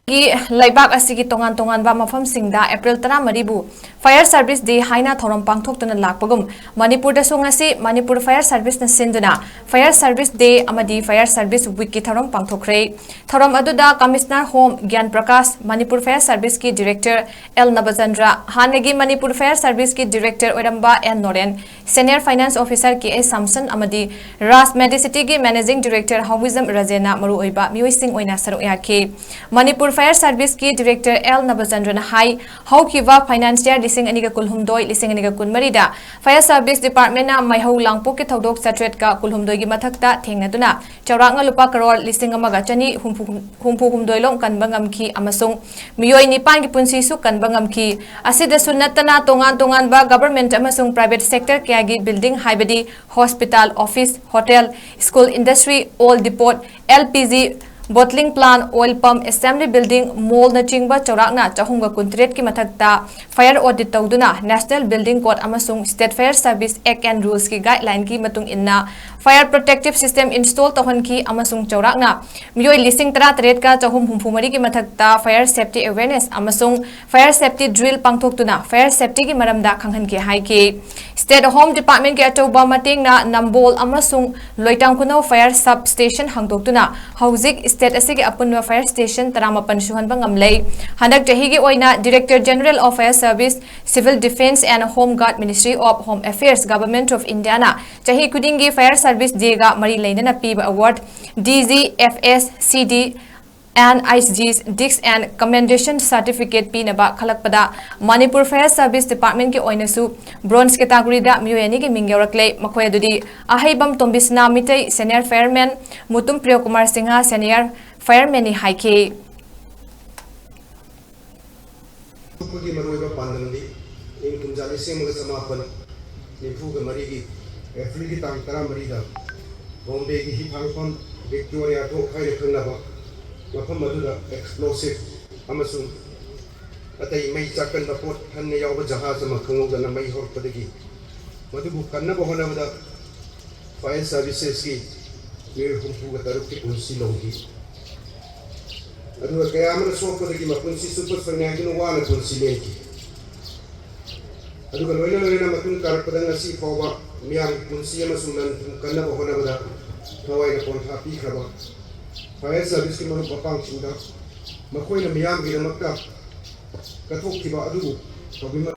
की लाइबाक असिगी तोंगान तोंगान बा मफम सिंगदा अप्रैल 13 बु फायर सर्विस डे हाइना थौरम पांगथोक्तुना लाकपगुम मणिपुर दा सोंगासी मणिपुर फायर सर्विस न सिंदुना फायर सर्विस डे अमदी फायर सर्विस वीक की थौरम पांगथोखरे थौरम अदुदा commissioner home Gyan Prakash Manipur fire service की डायरेक्टर 𝗦𝗛𝗏 हानेगी मणिपुर फायर सर्विस की डायरेक्टर ओरंबा 𝗦𝗏𝗏 सीनियर फाइनेंस ऑफिसर के 𝗦𝗏𝗏 अमदी राज मेडिसिटी की मैनेजिंग डायरेक्टर 𝗦𝗏𝗏 मरु ओइबा मियोइसिंग ओइना सरुक याखी मणिपुर फायर सर्विस की डायरेक्टर 𝗦𝗏𝗏 हाई हौकिवा फाइनेंशियर लिसिंग अनिगा कुलहुमदोय लिसिंग अनिगा कुनमरीदा फायर सर्विस डिपार्टमेंट ना मैहौ लांगपो के थौदोक सट्रेट का कुलहुमदोय की मथकता थेंगनदुना चौरांगा लुपा करोड़ लिसिंग अमगा चनी हुमफु हुमदोयलों कनबा ngamki amasung miyoi nipan ki punsi su kanba ngamki asida sunnatana tongan tongan ba government amasung private sector kya gi building haibadi hospital office hotel school industry oil depot LPG bottling plant oil pump assembly building mall na chingba chaurakna chahunga kuntret ki mathakta fire audit tawduna national building code amasung state fire service act and rules ki guideline ki matung inna fire protective system install tawhan ki amasung chaurakna miyoi lising 38 ka chahum humphumari ki mathakta fire safety awareness amasung fire safety drill pangthoktuna fire safety ki maramda khanghan ki hai ki state home department ki achauba mating na nambol amasung loitang kunau fire sub station hangtoktuna hauzik state asigi apunwa fire station taramapan suhanba ngamlei handak jahi gi oina director general of fire service civil defense and home guard ministry of home affairs government of india na jahi kudingi fire service day ga mari leinana piba award DGFS CD and ICG's Dix and Commendation Certificate Pinaba Khalakpada Manipur Fire Service Department ki oinasu bronze category da miyoni ki mingyoraklei makhoi adudi ahaibam tombisna mitai senior fireman Mutum Priya Kumar Singha senior fireman ni haike kugi maroiba pandandi in kunjali semaga samapan nifu ga marigi April ki tang tara marida Bombay ki hipangpon Victoria to khai khangna wafam madura explosive amasung atai mai chakan da pot hanne yawa jahaz ma khangog da mai hor padagi madubu kanna bo hona da fire services ki ye humpu ga taruk ki kunsi longi adu kaya amana so padagi ma kunsi super fanya gi no wala kunsi leki adu ga loina matun kar padanga si foba miyam kunsi amasung nan kanna bo hona da thawai na pon happy khaba fire service ki manu papang chinda makhoi na miyam gi namakta kathok ki ba adu tobima